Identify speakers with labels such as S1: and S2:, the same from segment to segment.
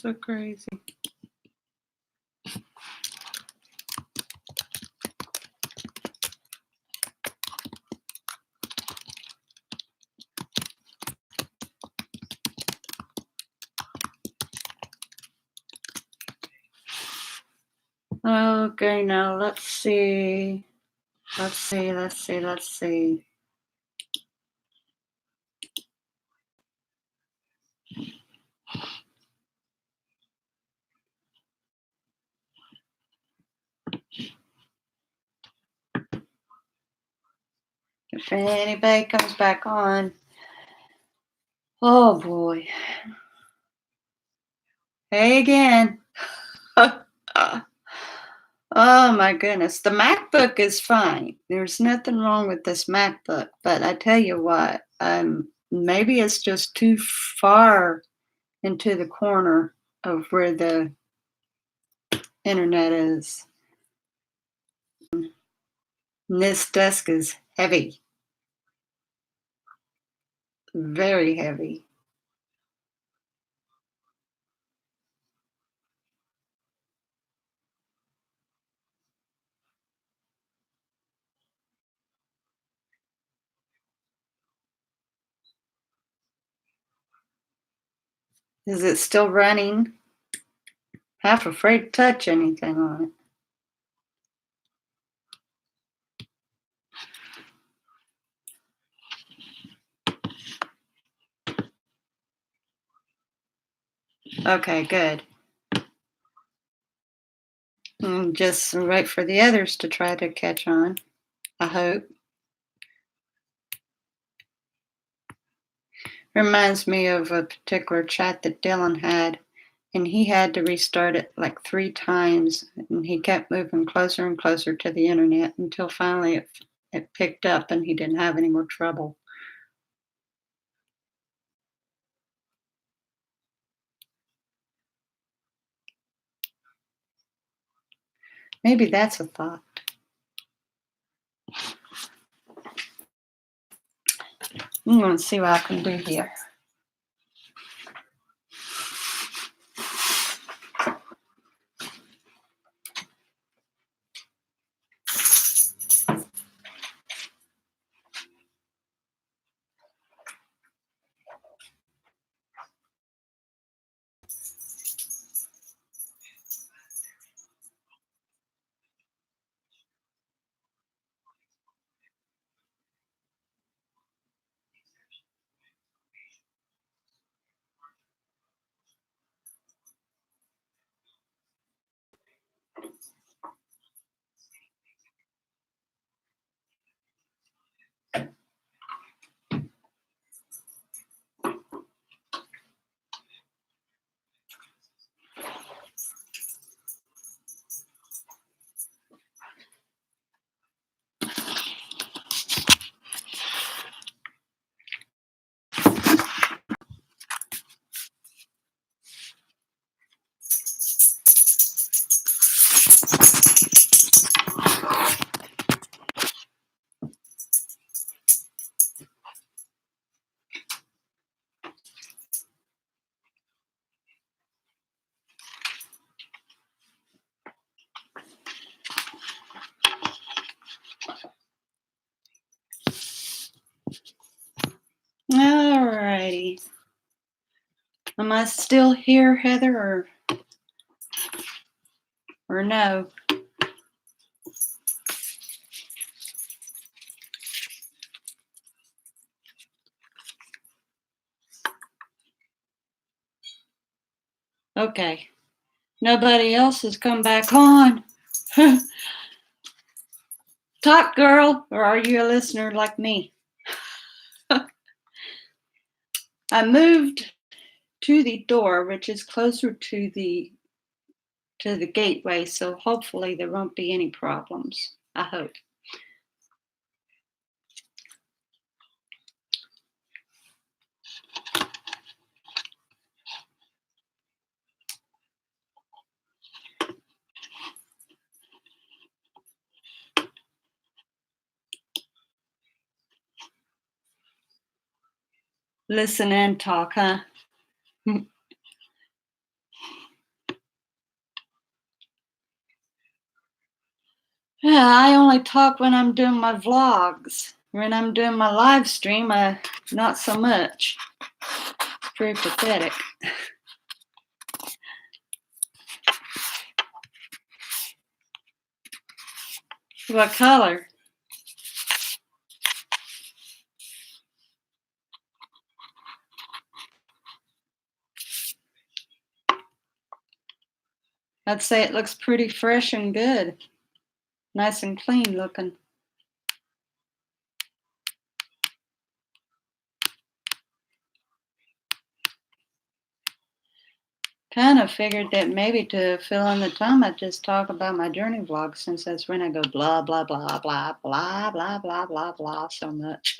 S1: so crazy. Okay, now let's see. Let's see. If anybody comes back on. Oh boy. Hey again. Oh my goodness. The MacBook is fine. There's nothing wrong with this MacBook, but I tell you what, maybe it's just too far into the corner of where the internet is. And this desk is heavy. Very heavy. Is it still running? Half afraid to touch anything on it. Okay, good. Just wait for the others to try to catch on, I hope. Reminds me of a particular chat that Dylan had, and he had to restart it like 3 times, and he kept moving closer and closer to the internet until finally it picked up and he didn't have any more trouble. Maybe that's a thought. I'm going to see what I can do here. All righty. Am I still here, Heather, or no? Okay. Nobody else has come back on. Talk, girl, or are you a listener like me? I moved to the door, which is closer to the gateway, so hopefully there won't be any problems. I hope. Listen and talk, huh? Yeah, I only talk when I'm doing my vlogs. When I'm doing my live stream, not so much. It's pretty pathetic. What color? I'd say it looks pretty fresh and good. Nice and clean looking. Kind of figured that maybe to fill in the time, I'd just talk about my journey vlog since that's when I go blah, blah, blah, blah, blah, blah, blah, blah, blah so much.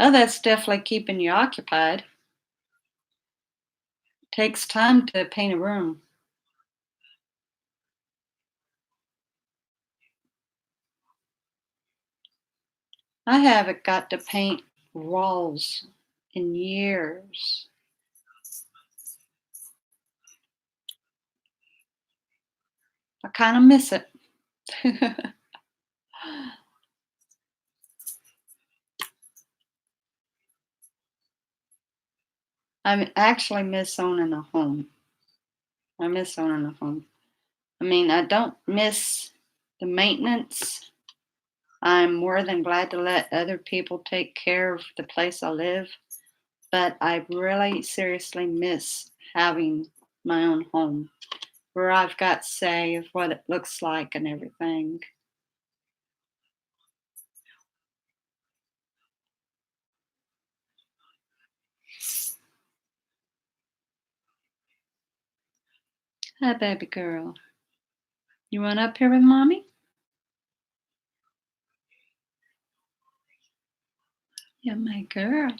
S1: Oh, that's definitely keeping you occupied. Takes time to paint a room. I haven't got to paint walls in years. I kind of miss it. I actually miss owning a home. I miss owning a home. I mean, I don't miss the maintenance. I'm more than glad to let other people take care of the place I live, but I really seriously miss having my own home where I've got say of what it looks like and everything. Hi, baby girl. You want up here with mommy? Yeah, my girl.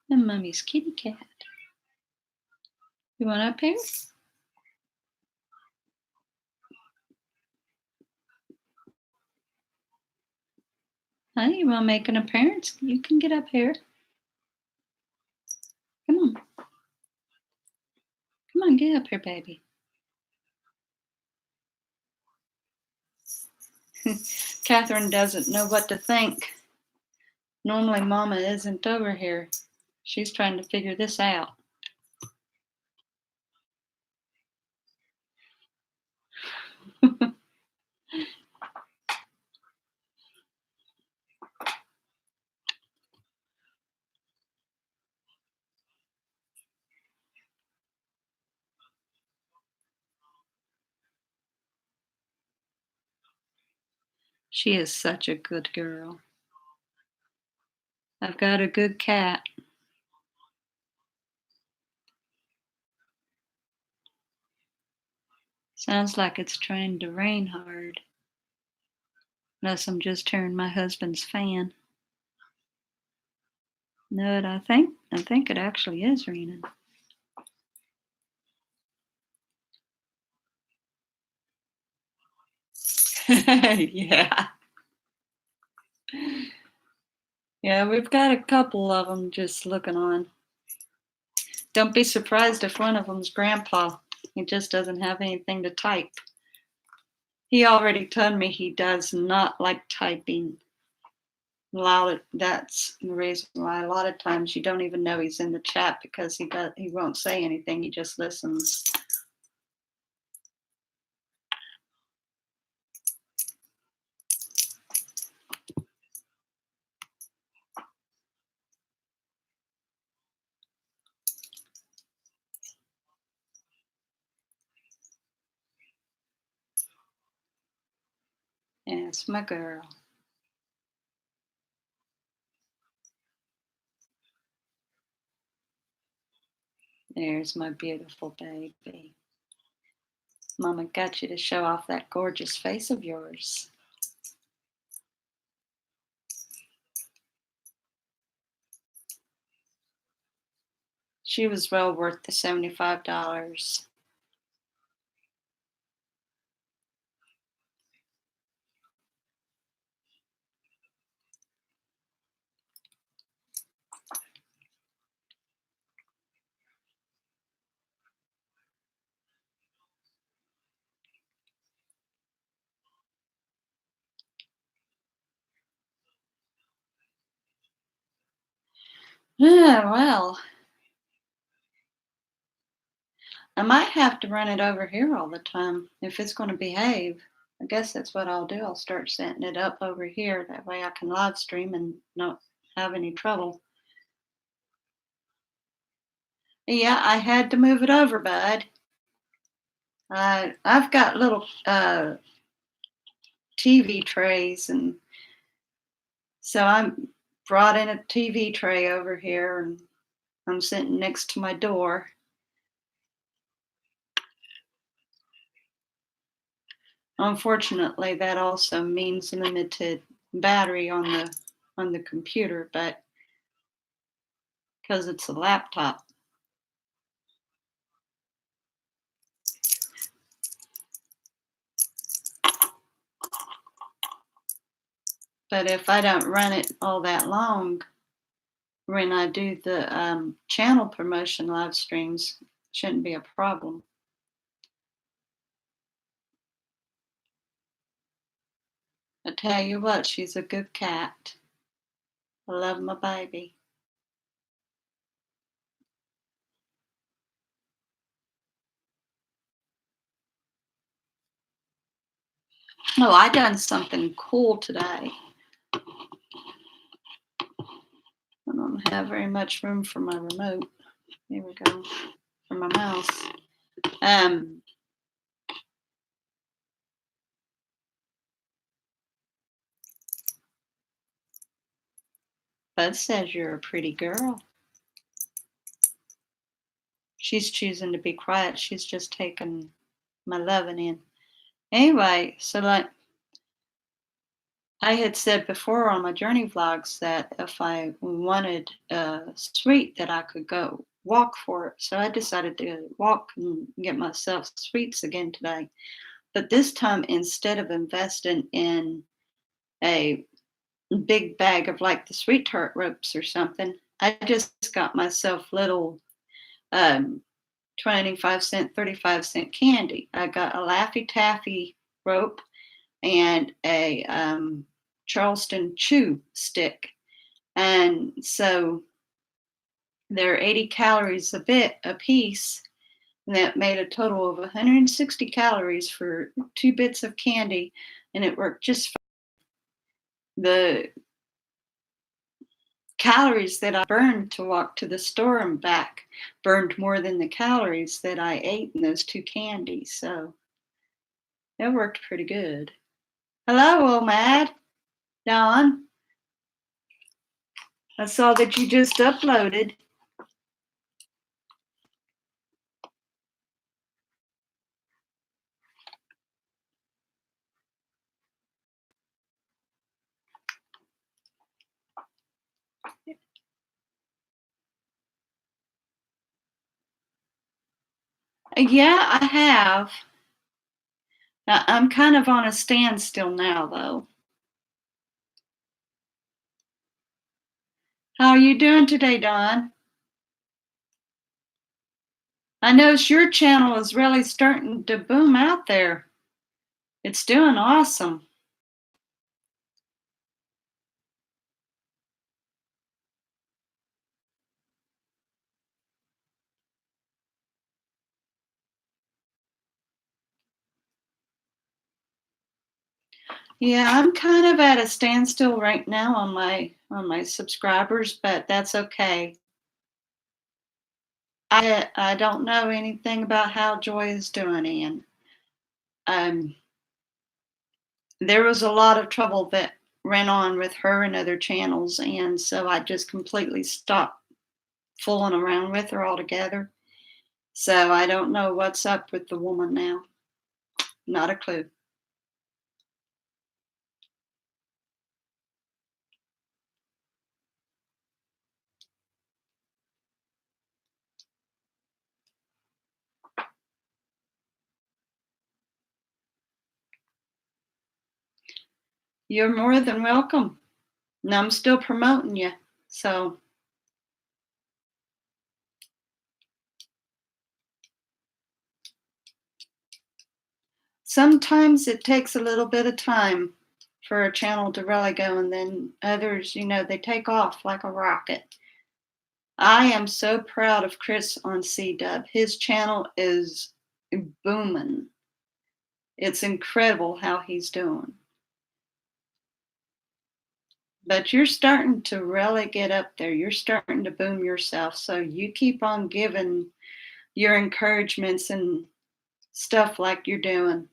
S1: And mommy's kitty cat. You want up here? Honey, you want to make an appearance? You can get up here. Come on. Come on, get up here, baby. Catherine doesn't know what to think. Normally, Mama isn't over here. She's trying to figure this out. She is such a good girl. I've got a good cat. Sounds like it's trying to rain hard. Unless I'm just hearing my husband's fan. No, I think it actually is raining. Yeah. Yeah, we've got a couple of them just looking on. Don't be surprised if one of them's Grandpa. He just doesn't have anything to type. He already told me he does not like typing. That's the reason why a lot of times you don't even know he's in the chat because he won't say anything. He just listens. Yes, my girl. There's my beautiful baby. Mama got you to show off that gorgeous face of yours. She was well worth the $75. Yeah, well, I might have to run it over here all the time if it's going to behave. I guess that's what I'll do. I'll start setting it up over here. That way I can live stream and not have any trouble. Yeah, I had to move it over, bud. I've got little TV trays, and so I brought in a TV tray over here, and I'm sitting next to my door. Unfortunately, that also means limited battery on the computer, but because it's a laptop. But if I don't run it all that long, when I do the channel promotion live streams, shouldn't be a problem. I tell you what, she's a good cat. I love my baby. Oh, I done something cool today. I don't have very much room for my remote. Here we go. For my mouse. Um, Bud says you're a pretty girl. She's choosing to be quiet. She's just taking my loving in. Anyway, so like I had said before on my journey vlogs that if I wanted a sweet that I could go walk for it. So I decided to walk and get myself sweets again today. But this time, instead of investing in a big bag of like the sweet tart ropes or something, I just got myself little 25-cent, 35-cent candy. I got a Laffy Taffy rope and a Charleston Chew stick. And so they're 80 calories a piece. And that made a total of 160 calories for 2 bits of candy. And it worked just fine. The calories that I burned to walk to the store and back burned more than the calories that I ate in those 2 candies. So it worked pretty good. Hello, OMAD. Don, I saw that you just uploaded. Yeah, I have. I'm kind of on a standstill now, though. How are you doing today, Don? I notice your channel is really starting to boom out there. It's doing awesome. Yeah, I'm kind of at a standstill right now on my subscribers, but that's okay. I don't know anything about how Joy is doing, and um, there was a lot of trouble that ran on with her and other channels, and so I just completely stopped fooling around with her altogether. So I don't know what's up with the woman now. Not a clue. You're more than welcome. And I'm still promoting you. So sometimes it takes a little bit of time for a channel to really go, and then others, they take off like a rocket. I am so proud of Chris on C-Dub. His channel is booming. It's incredible how he's doing. But you're starting to really get up there. You're starting to boom yourself. So you keep on giving your encouragements and stuff like you're doing.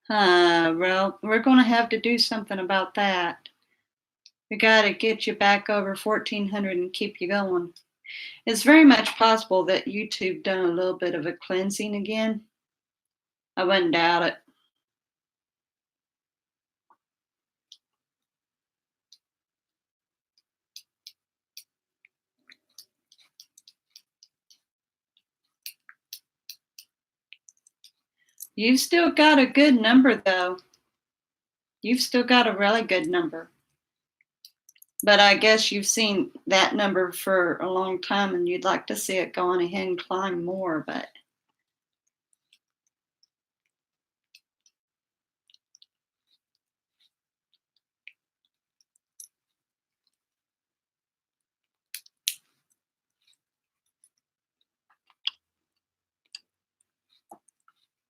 S1: Well, we're going to have to do something about that. We got to get you back over 1400 and keep you going. It's very much possible that YouTube done a little bit of a cleansing again. I wouldn't doubt it. You've still got a good number, though. You've still got a really good number. But I guess you've seen that number for a long time and you'd like to see it go on ahead and climb more, but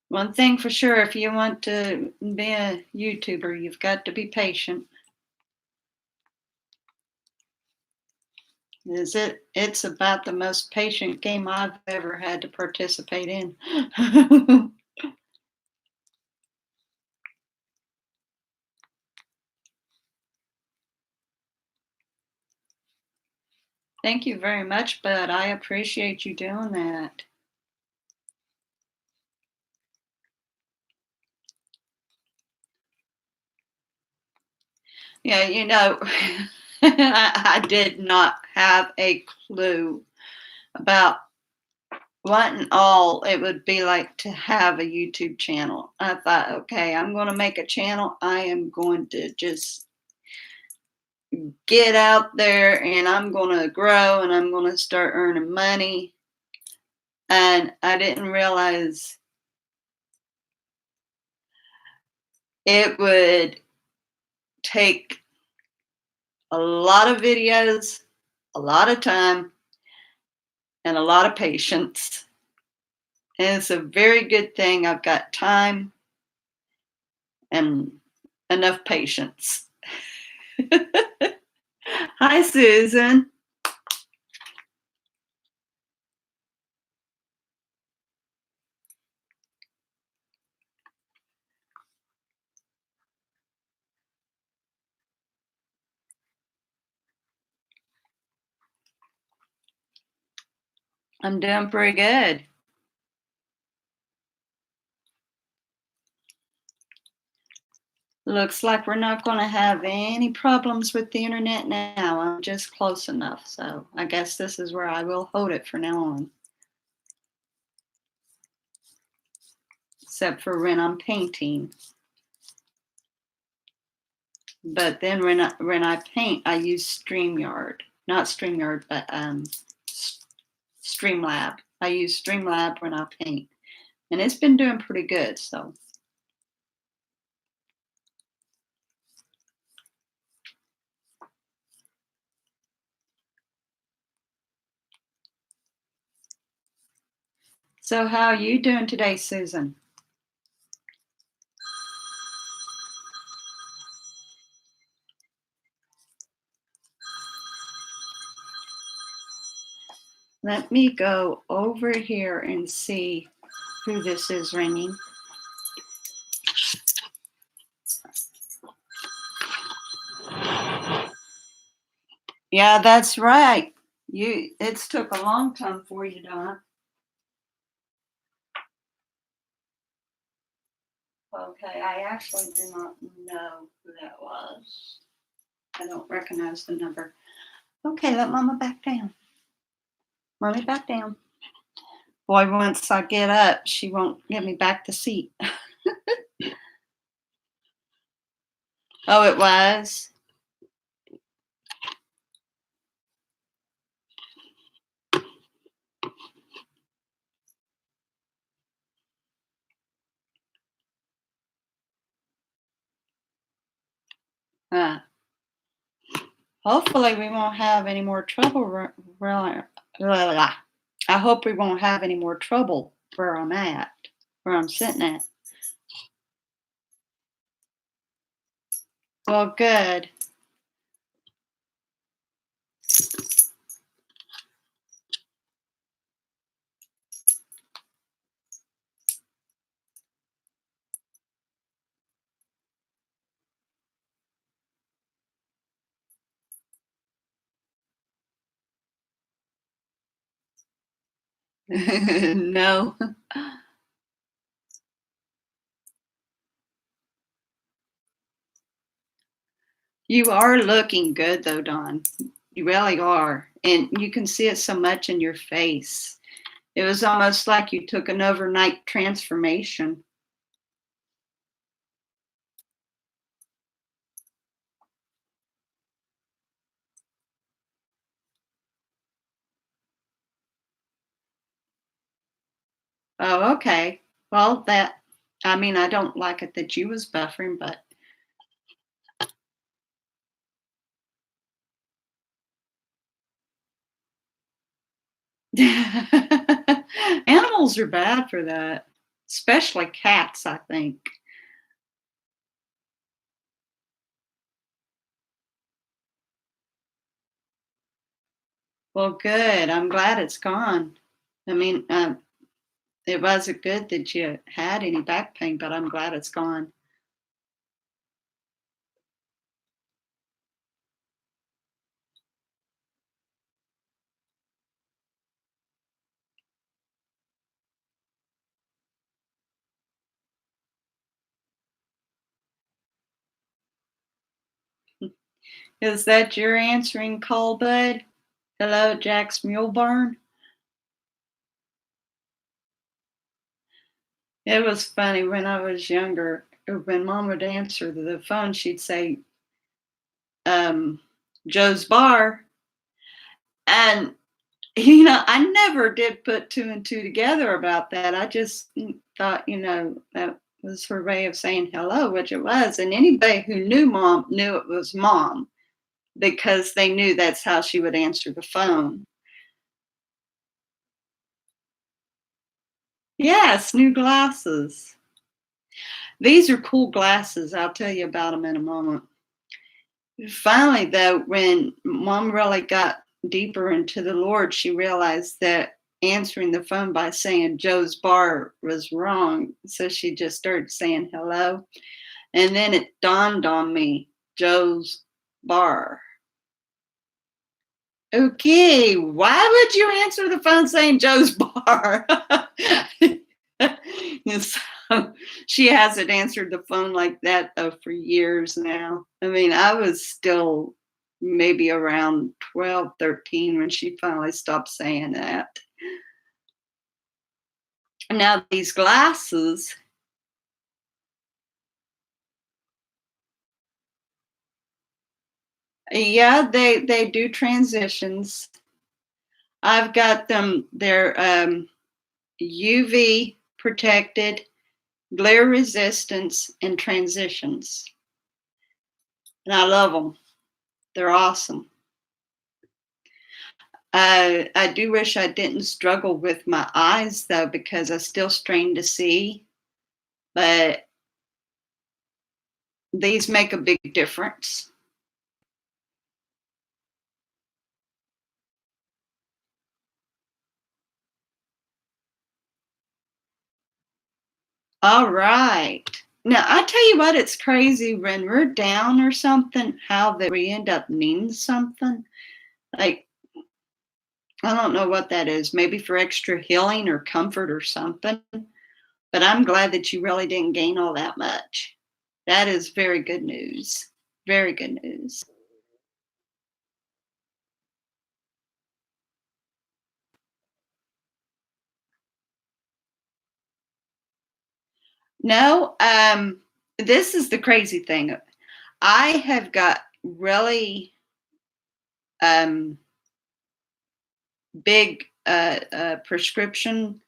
S1: one thing for sure, if you want to be a YouTuber, you've got to be patient. It's about the most patient game I've ever had to participate in. Thank you very much, Bud. I appreciate you doing that. Yeah, I did not have a clue about what and all it would be like to have a YouTube channel. I thought, okay, I'm going to make a channel. I am going to just get out there and I'm going to grow and I'm going to start earning money. And I didn't realize it would take a lot of videos, a lot of time, and a lot of patience. And it's a very good thing I've got time and enough patience. Hi, Susan. I'm doing pretty good. Looks like we're not going to have any problems with the internet now. I'm just close enough. So I guess this is where I will hold it for now on. Except for when I'm painting. But then when I paint, I use StreamYard. Not StreamYard, but Streamlab. I use Streamlab when I paint. And it's been doing pretty good, so. So how are you doing today, Susan? Let me go over here and see who this is ringing. Yeah, that's right. It's took a long time for you, Donna. Okay, I actually do not know who that was. I don't recognize the number. Okay, let Mama back down. Mommy back down. Boy, once I get up, she won't give me back the seat. Oh, it was? Uh, Hopefully, we won't have any more trouble. I hope we won't have any more trouble where I'm at, where I'm sitting at. Well, good. No, you are looking good though, Dawn. You really are. And you can see it so much in your face. It was almost like you took an overnight transformation. Oh, okay. Well, I mean, I don't like it that you was buffering, but animals are bad for that, especially cats, I think. Well, good. I'm glad it's gone. I mean, it wasn't good that you had any back pain, but I'm glad it's gone. Is that your answering call, bud? Hello, Jax Mulebarn. It was funny when I was younger. When Mom would answer the phone, she'd say, um, "Joe's Bar," and I never did put two and two together about that. I just thought, that was her way of saying hello, which it was. And anybody who knew Mom knew it was Mom because they knew that's how she would answer the phone. Yes, new glasses. These are cool glasses. I'll tell you about them in a moment. Finally, though, when Mom really got deeper into the Lord, she realized that answering the phone by saying Joe's Bar was wrong. So she just started saying hello. And then it dawned on me, Joe's Bar. Okay, why would you answer the phone saying Joe's Bar? And so she hasn't answered the phone like that though for years now. I mean, I was still maybe around 12, 13 when she finally stopped saying that. Now these glasses, yeah, they do transitions. I've got them. They're UV protected, glare resistance, and transitions, and I love them. They're awesome. I do wish I didn't struggle with my eyes though, because I still strain to see, but these make a big difference. All right. Now, I tell you what, it's crazy when we're down or something, how that we end up needing something. Like, I don't know what that is, maybe for extra healing or comfort or something. But I'm glad that you really didn't gain all that much. That is very good news. Very good news. No, this is the crazy thing. I have got really um, big prescription.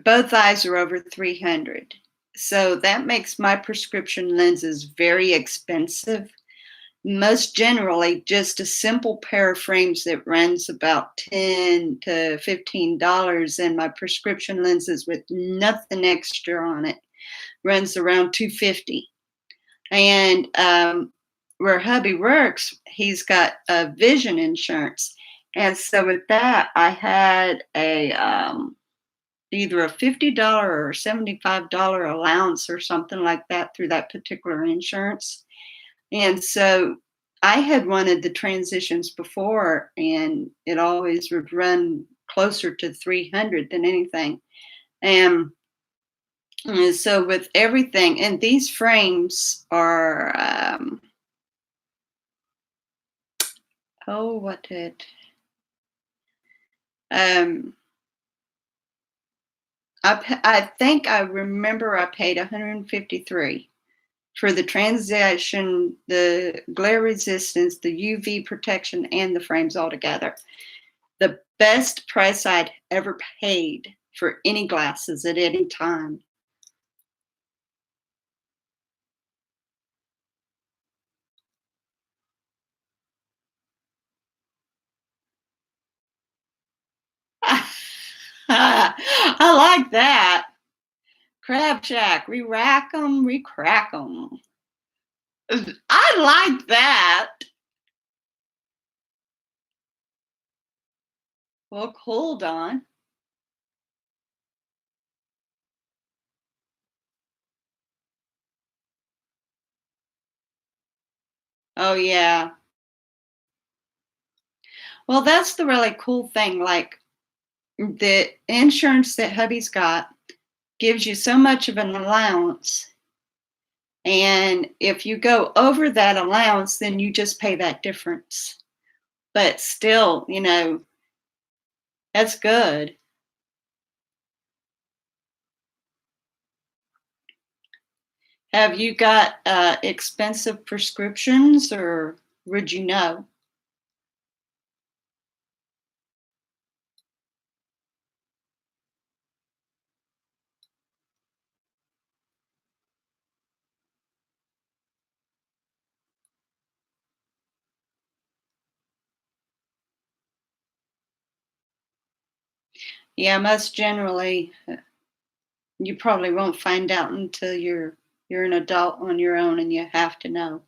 S1: Both eyes are over 300. So that makes my prescription lenses very expensive. most generally just a simple pair of frames that runs about $10 to $15, and my prescription lenses with nothing extra on it runs around 250. And where hubby works, he's got a vision insurance, and so with that, I had a either a $50 or $75 allowance or something like that through that particular insurance. And so I had wanted the transitions before, and it always would run closer to 300 than anything. And so with everything, and these frames are, oh, what did, um, I think I remember I paid 153 for the transition, the glare resistance, the UV protection, and the frames altogether. The best price I'd ever paid for any glasses at any time. I like that. Crab Shack, we rack 'em, we crack 'em. I like that. Well, hold on. Oh, yeah. Well, that's the really cool thing. Like, the insurance that hubby's got gives you so much of an allowance. And if you go over that allowance, then you just pay that difference. But still, that's good. Have you got expensive prescriptions, or would you know? Yeah, most generally, you probably won't find out until you're an adult on your own and you have to know.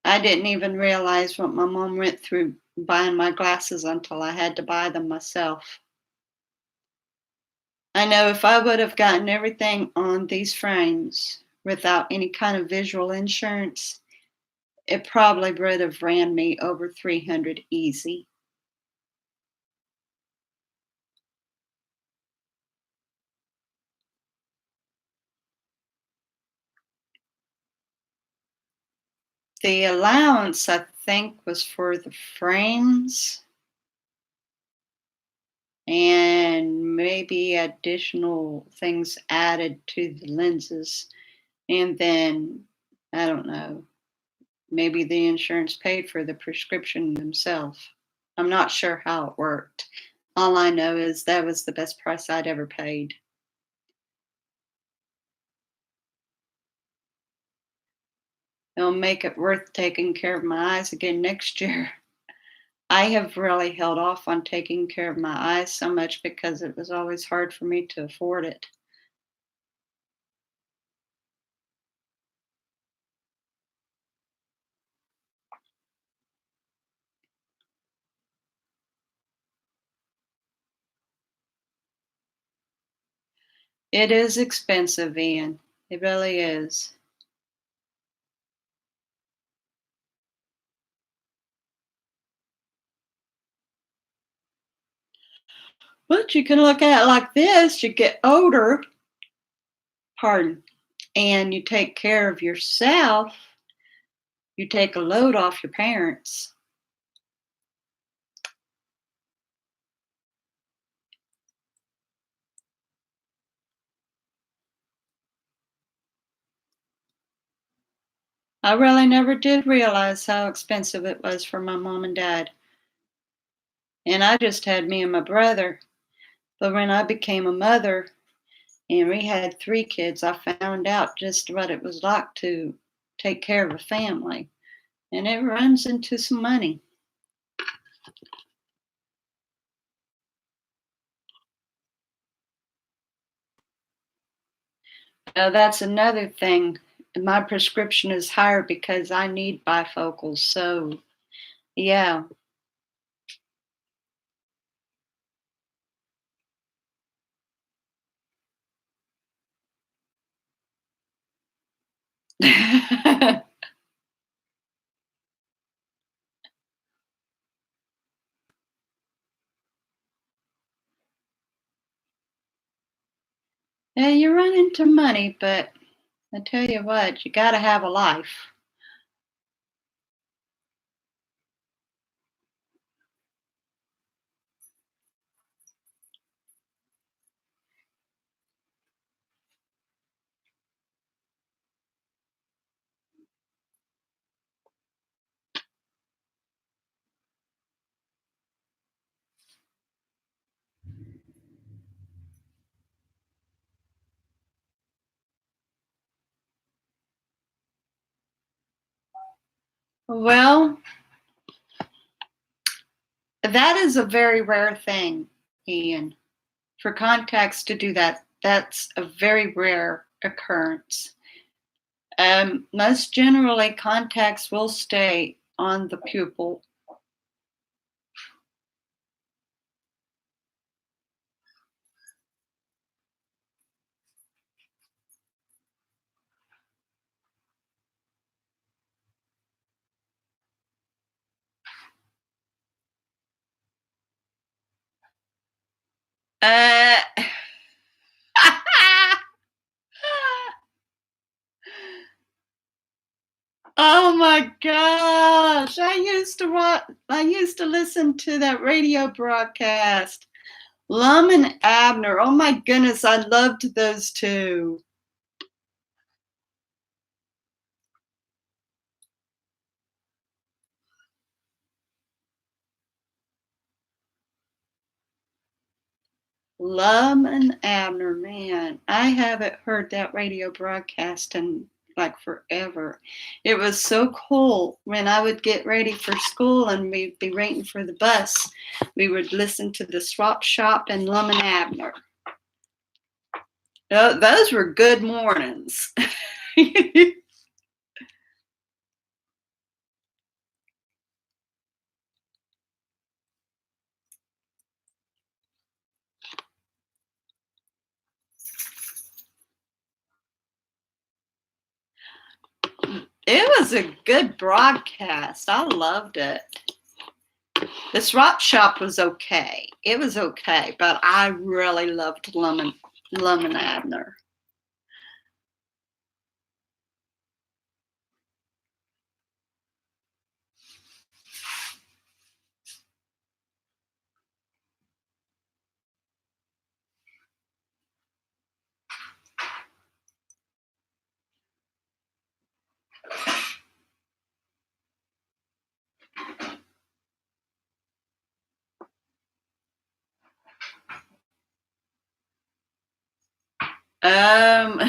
S1: I didn't even realize what my mom went through buying my glasses until I had to buy them myself. I know if I would have gotten everything on these frames without any kind of visual insurance, it probably would have ran me over 300 easy. The allowance, I think, was for the frames and maybe additional things added to the lenses. And then, I don't know, maybe the insurance paid for the prescription themselves. I'm not sure how it worked. All I know is that was the best price I'd ever paid. It'll make it worth taking care of my eyes again next year. I have really held off on taking care of my eyes so much because it was always hard for me to afford it. It is expensive, Ian. It really is. But you can look at it like this: you get older, pardon, and you take care of yourself, you take a load off your parents. I really never did realize how expensive it was for my mom and dad. And I just had me and my brother. But when I became a mother and we had three kids, I found out just what it was like to take care of a family. and it runs into some money. That's another thing. My prescription is higher because I need bifocals. So, yeah. Yeah, you run into money, but I tell you what, you got to have a life. Well, that is a very rare thing, Ian. For contacts to do that, that's a very rare occurrence. Most generally, contacts will stay on the pupil. Uh, oh my gosh! I used to listen to that radio broadcast. Lum and Abner. Oh my goodness, I loved those two. Lum and Abner, man, I haven't heard that radio broadcast in like forever. It was so cool when I would get ready for school and we'd be waiting for the bus. We would listen to the Swap Shop and Lum and Abner. Those were good mornings. It was a good broadcast. I loved it. The Swap Shop was okay. It was okay, but I really loved Lum and Abner. Um,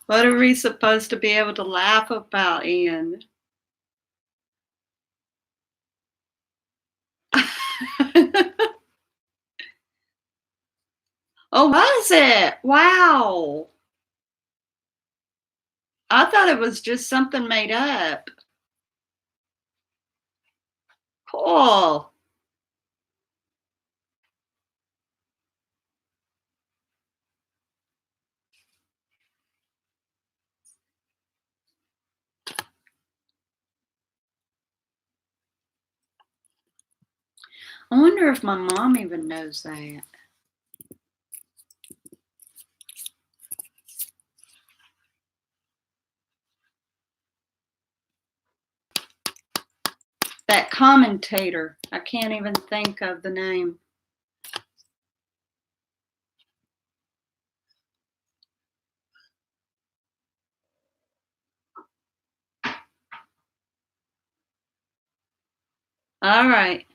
S1: what are we supposed to be able to laugh about, Ian? Oh, was it? Wow. I thought it was just something made up. Cool. I wonder if my mom even knows that. That commentator. I can't even think of the name. All right.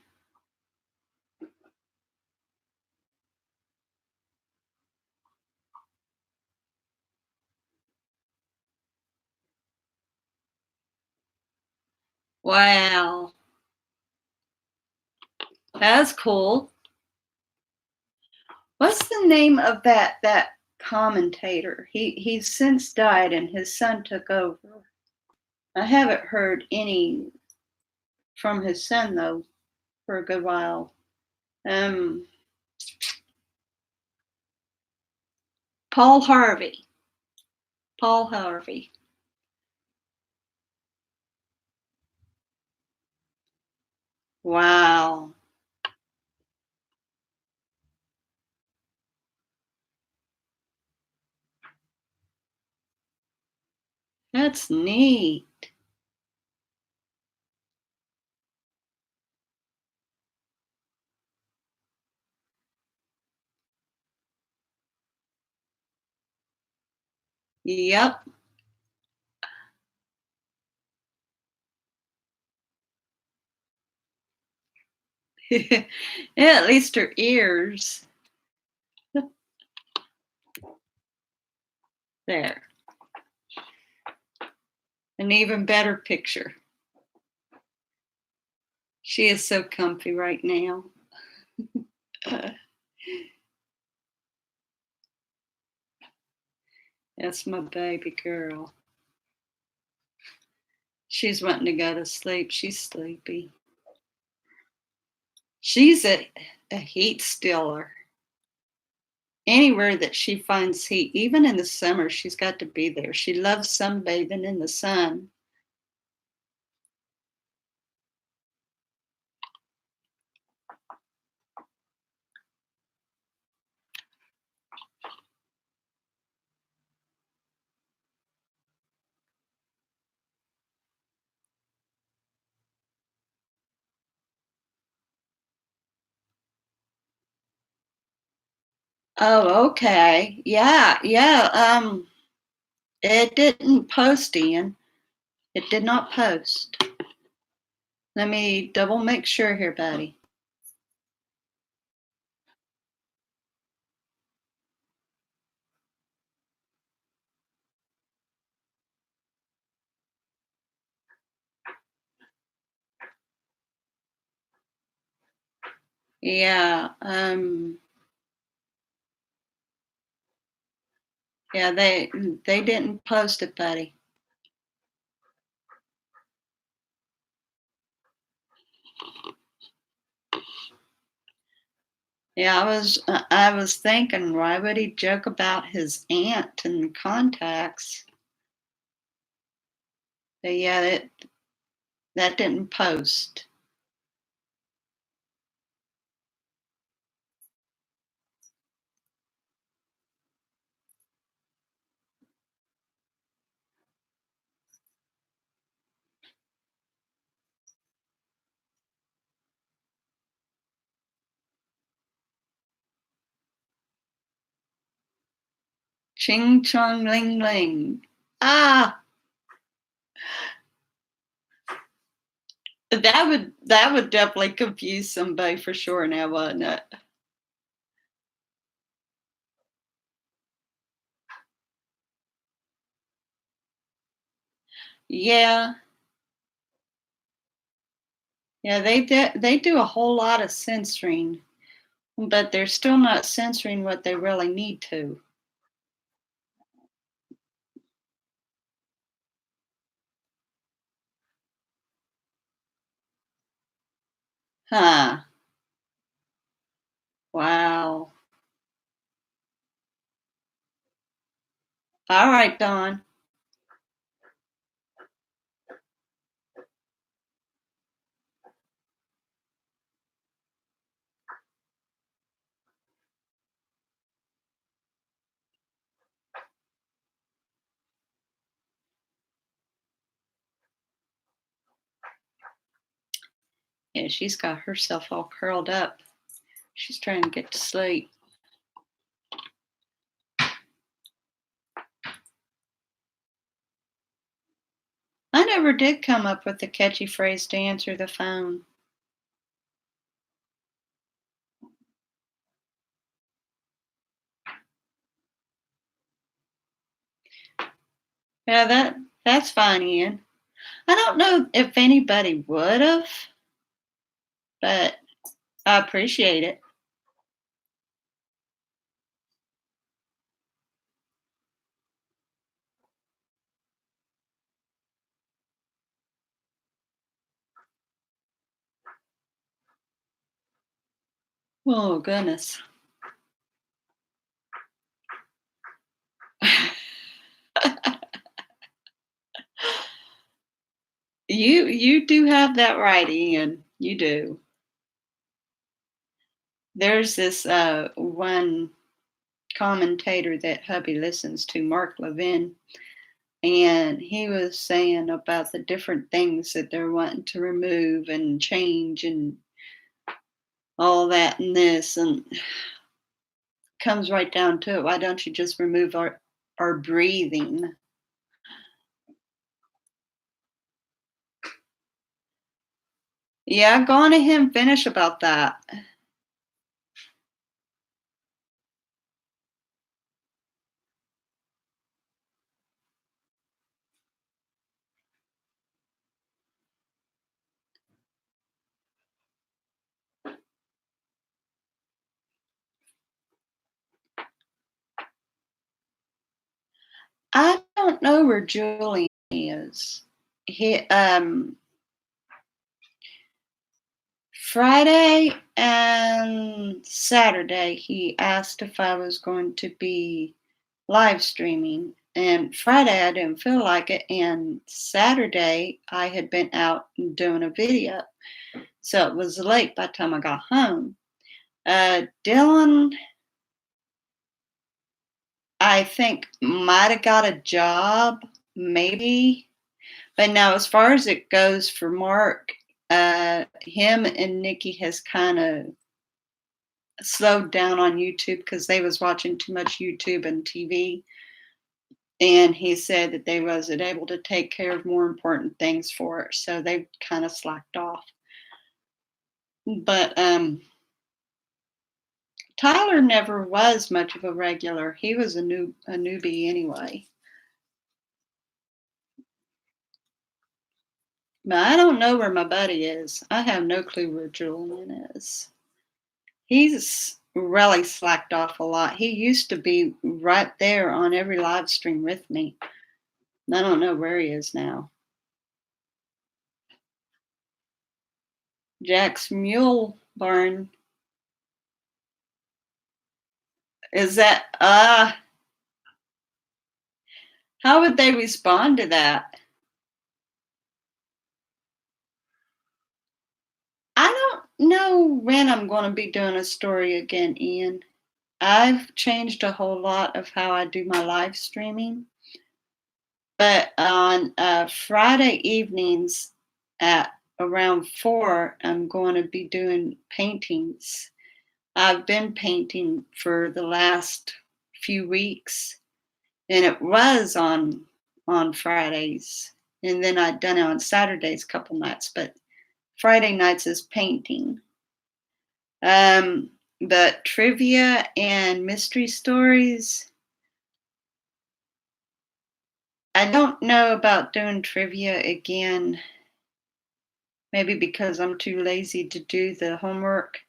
S1: Wow. That's cool. What's the name of that commentator? He's since died and his son took over. I haven't heard any from his son though for a good while. Um, Paul Harvey. Paul Harvey. Wow. That's neat. Yep. Yeah, at least her ears. There. An even better picture. She is so comfy right now. Uh, that's my baby girl. She's wanting to go to sleep. She's sleepy. She's a heat stealer. Anywhere that she finds heat, even in the summer, she's got to be there. She loves sunbathing in the sun. Oh, okay. Yeah, yeah. It didn't post, Ian. It did not post. Let me double make sure here, buddy. Yeah, yeah, they didn't post it, buddy. Yeah, I was thinking, why would he joke about his aunt and contacts? But yeah, that didn't post. Ching chong ling ling. Ah, that would definitely confuse somebody for sure now, wouldn't it? Yeah, yeah, they do a whole lot of censoring, but they're still not censoring what they really need to. Huh. Wow. All right, Don. Yeah, she's got herself all curled up. She's trying to get to sleep. I never did come up with a catchy phrase to answer the phone. Yeah, that's fine, Ian. I don't know if anybody would've, but I appreciate it. Oh, goodness. You do have that right, Ian. You do. There's this, one commentator that hubby listens to, Mark Levin, and he was saying about the different things that they're wanting to remove and change and all that and this, and comes right down to it. Why don't you just remove our breathing? Yeah, go on ahead and finish about that. I don't know where Julian is. He Friday and Saturday he asked if I was going to be live streaming. And Friday I didn't feel like it, and Saturday I had been out doing a video. So it was late by the time I got home. Dylan, I think, might have got a job, maybe. But now, as far as it goes for Mark, him and Nikki has kind of slowed down on YouTube because they was watching too much YouTube and TV. And he said that they wasn't able to take care of more important things for it, so they kind of slacked off. But Tyler never was much of a regular. He was a newbie anyway. But I don't know where my buddy is. I have no clue where Julian is. He's really slacked off a lot. He used to be right there on every live stream with me. I don't know where he is now. Jack's Mule Barn. Is that how would they respond to that? I don't know when I'm going to be doing a story again, Ian. I've changed a whole lot of how I do my live streaming. But on Friday evenings at around 4, I'm going to be doing paintings. I've been painting for the last few weeks, and it was on Fridays, and then I'd done it on Saturdays a couple nights, but Friday nights is painting. But trivia and mystery stories, I don't know about doing trivia again. Maybe because I'm too lazy to do the homework.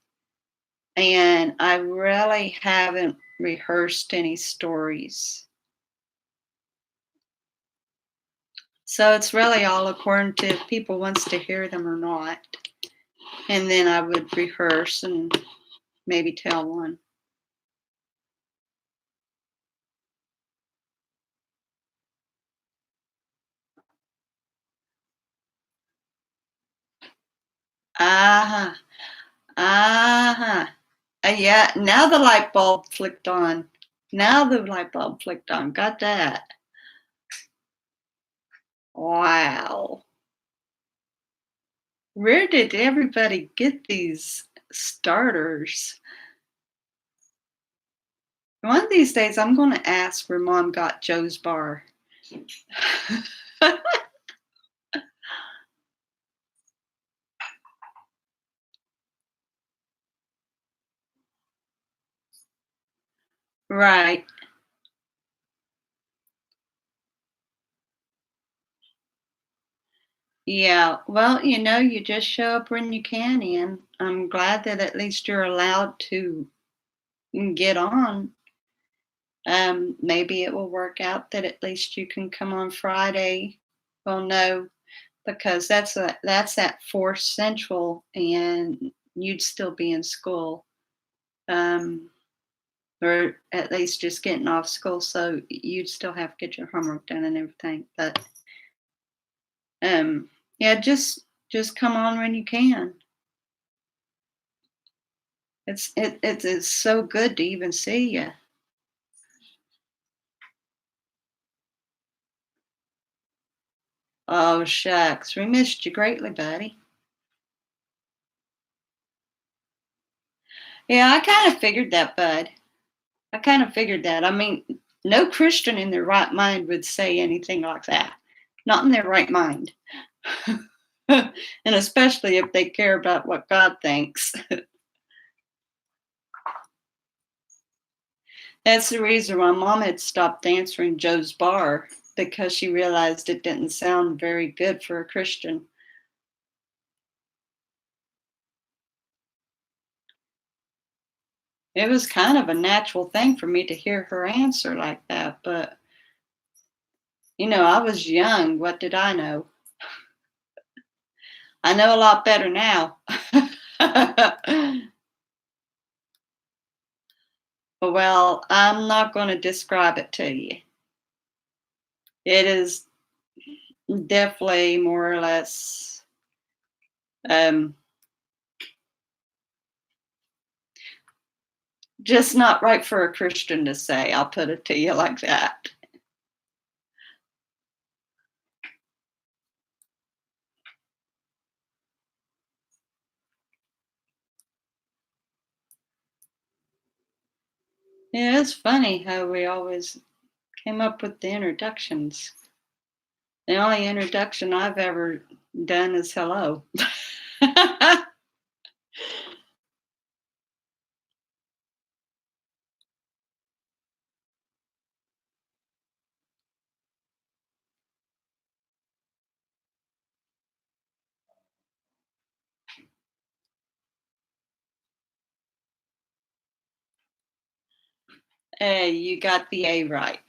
S1: And I really haven't rehearsed any stories. So it's really all according to if people wants to hear them or not. And then I would rehearse and maybe tell one. Ah, uh-huh. Yeah, now the light bulb flicked on. Now the light bulb flicked on. Got that. Wow. Where did everybody get these starters? One of these days, I'm going to ask where Mom got Joe's bar. Right. Yeah, well, you just show up when you can, and I'm glad that at least you're allowed to get on. Maybe it will work out that at least you can come on Friday. Well, no, because that's at 4 Central, and you'd still be in school, um, or at least just getting off school, so you'd still have to get your homework done and everything. But yeah, just come on when you can. It's so good to even see you. Oh shucks, we missed you greatly, buddy. Yeah, I kind of figured that, bud. I kind of figured that. I mean, no Christian in their right mind would say anything like that. Not in their right mind. And especially if they care about what God thinks. That's the reason why mom had stopped answering Joe's bar, because she realized it didn't sound very good for a Christian. It was kind of a natural thing for me to hear her answer like that, but I was young. What did I know? I know a lot better now. Well, I'm not going to describe it to you. It is definitely more or less um, just not right for a Christian to say. I'll put it to you like that. Yeah, it's funny how we always came up with the introductions. The only introduction I've ever done is hello. Hey, you got the A right.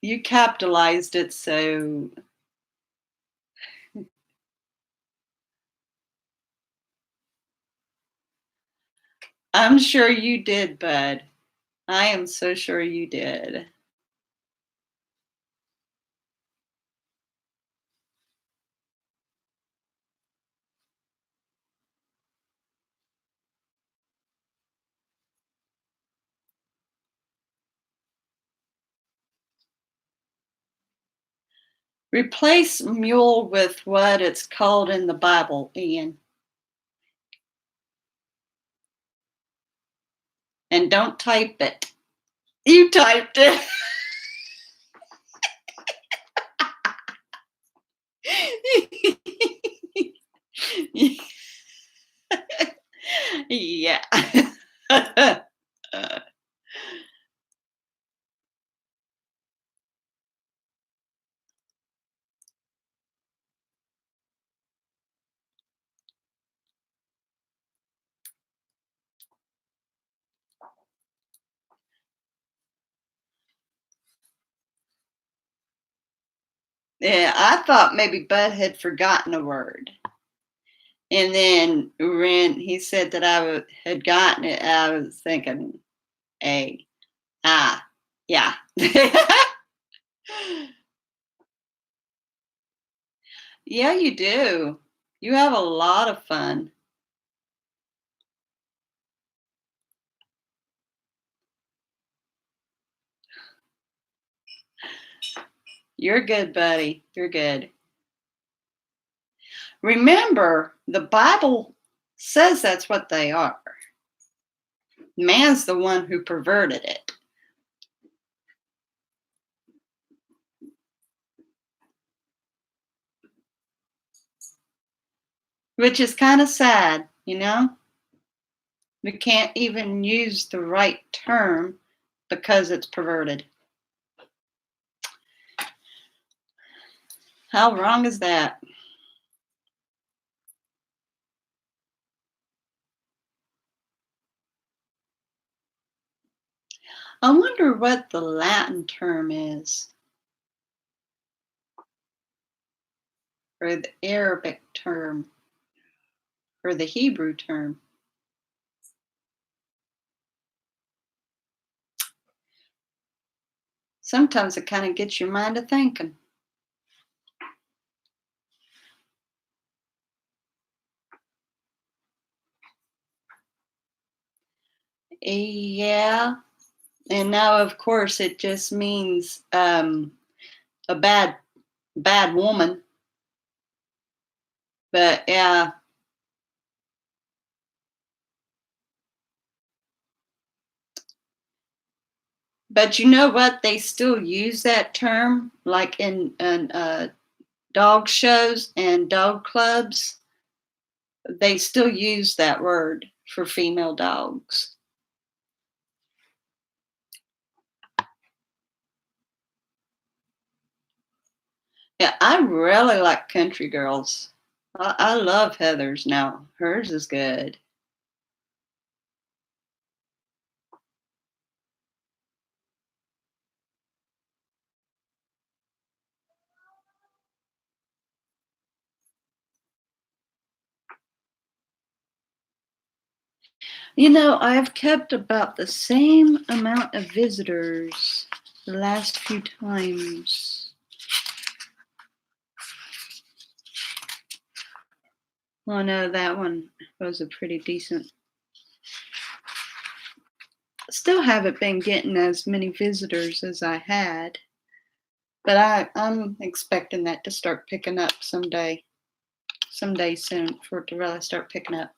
S1: You capitalized it, so I'm sure you did, bud. I am so sure you did. Replace mule with what it's called in the Bible, Ian. And don't type it. You typed it. Yeah. Yeah, I thought maybe Bud had forgotten a word. And then when he said that had gotten it, I was thinking, A, ah, yeah. Yeah, you do. You have a lot of fun. You're good, buddy. You're good. Remember, the Bible says that's what they are. Man's the one who perverted it, which is kind of sad. We can't even use the right term because it's perverted. How wrong is that? I wonder what the Latin term is, or the Arabic term, or the Hebrew term. Sometimes it kind of gets your mind to thinking. Yeah, and now of course it just means a bad woman. But yeah, but you know what? They still use that term, like in dog shows and dog clubs. They still use that word for female dogs. Yeah, I really like country girls. I love Heather's now. Hers is good. You know, I've kept about the same amount of visitors the last few times. Well, no, that one was a pretty decent. Still haven't been getting as many visitors as I had, but I'm expecting that to start picking up someday soon, for it to really start picking up.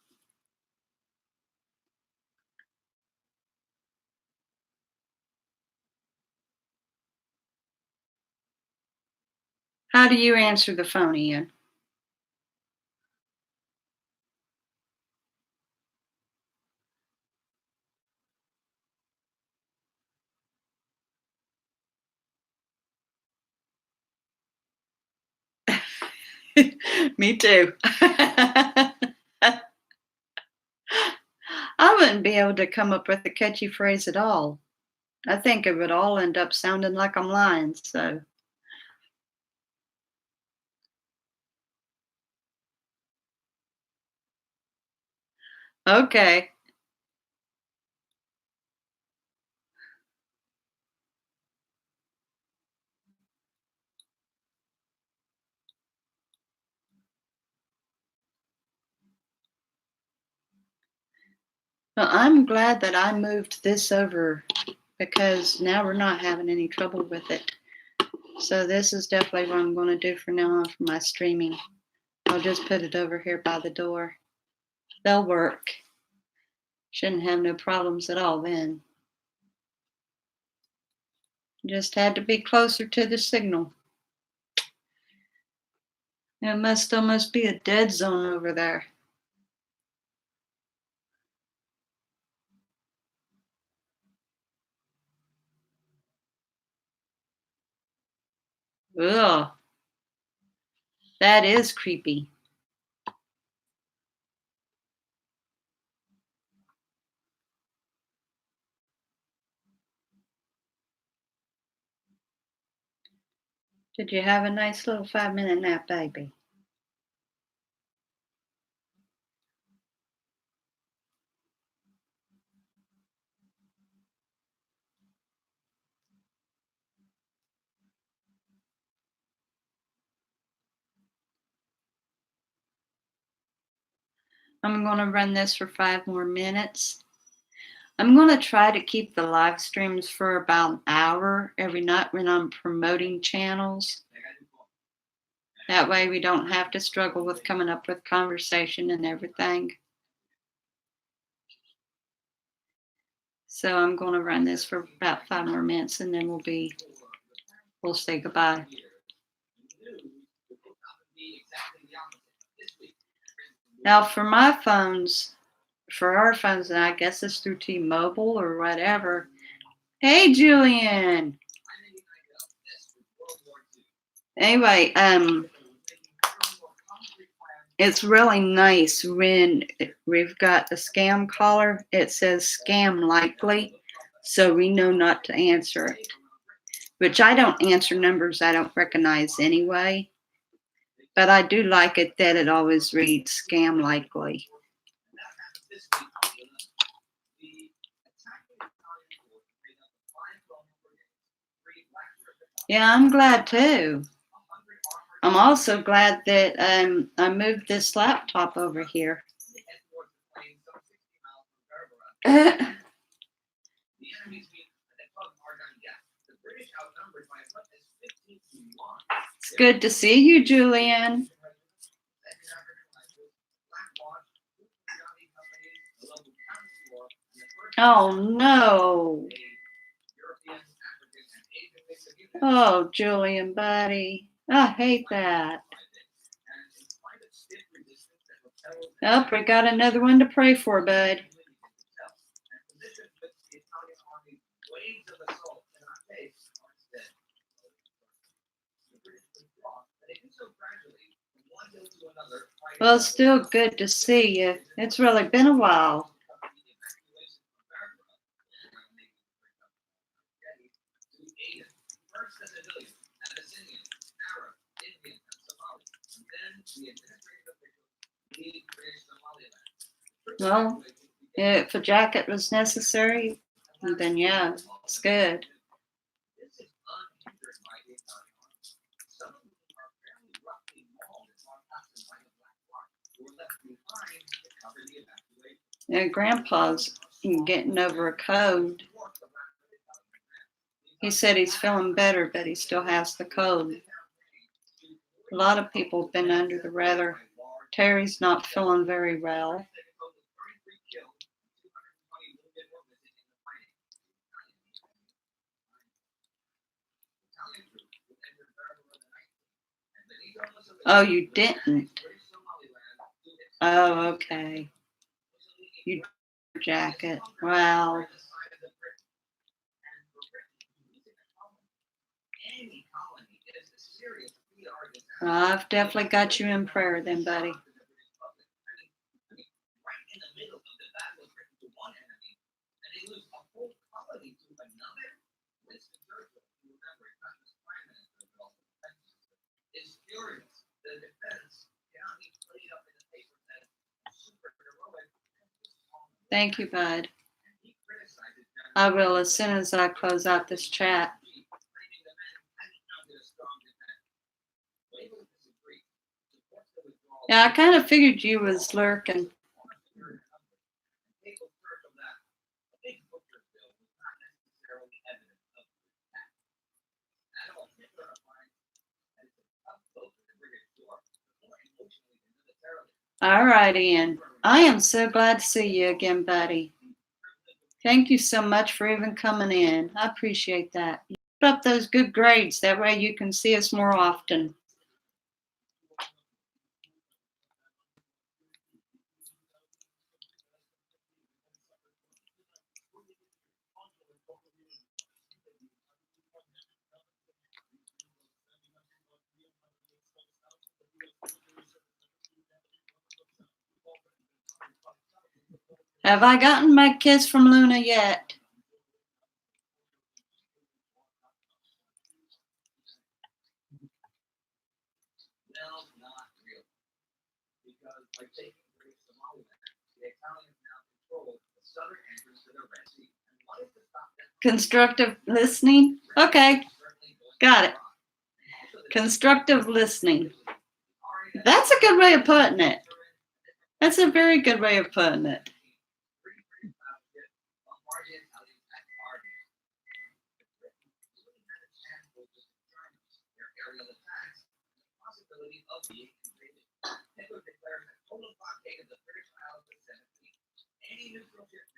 S1: How do you answer the phone, Ian? Me too. I wouldn't be able to come up with a catchy phrase at all. I think it would all end up sounding like I'm lying. So, okay. Well, I'm glad that I moved this over because now we're not having any trouble with it. So, this is definitely what I'm going to do for now on for my streaming. I'll just put it over here by the door. They'll work. Shouldn't have no problems at all then. Just had to be closer to the signal. It must almost be a dead zone over there. Ugh, that is creepy. Did you have a nice little 5 minute nap, baby? I'm going to run this for 5 more minutes. I'm going to try to keep the live streams for about an hour every night when I'm promoting channels. That way we don't have to struggle with coming up with conversation and everything. So I'm going to run this for about 5 more minutes and then we'll say goodbye. Now for my phones, for our phones, and I guess it's through T-Mobile or whatever. Hey, Julian. Anyway, it's really nice when we've got the scam caller. It says scam likely, so we know not to answer it. Which I don't answer numbers I don't recognize anyway. But I do like it that it always reads scam likely. Yeah, I'm glad too. I'm also glad that I moved this laptop over here. It's good to see you, Julian. Oh no. Oh, Julian, buddy. I hate that. Oh, we got another one to pray for, bud. Well, it's still good to see you. It's really been a while. Well, if a jacket was necessary, then yeah, it's good. Yeah, Grandpa's getting over a cold. He said he's feeling better, but he still has the cold. A lot of people have been under the weather. Terry's not feeling very well. Oh, you didn't? Oh, okay. You jacket. Well, I've definitely got you in prayer then, buddy. Thank you, bud. I will as soon as I close out this chat. Yeah, I kind of figured you was lurking. All right, Ian. I am so glad to see you again, buddy. Thank you so much for even coming in. I appreciate that. Put up those good grades. That way you can see us more often. Have I gotten my kiss from Luna yet? Constructive listening? Okay, got it. Constructive listening. That's a good way of putting it. That's a very good way of putting it.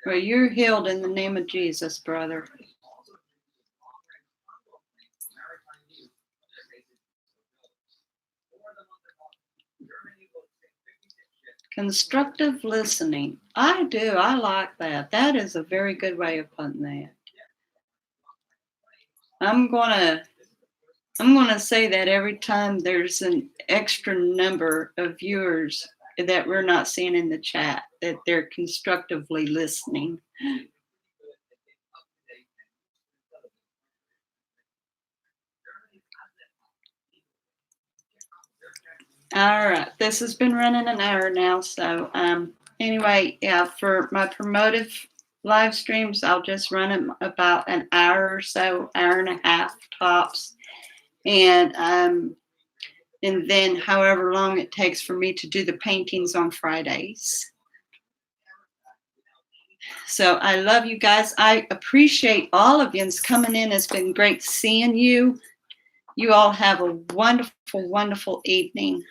S1: Well, you're healed in the name of Jesus, brother. Constructive listening. I do. I like that. That is a very good way of putting that. I'm going to I'm going to say that every time there's an extra number of viewers that we're not seeing in the chat, that they're constructively listening. All right, this has been running an hour now. So anyway, yeah, for my promotive live streams, I'll just run them about an hour or so, hour and a half tops. And then however long it takes for me to do the paintings on Fridays. So I love you guys. I appreciate all of you coming in. It's been great seeing you. You all have a wonderful, wonderful evening.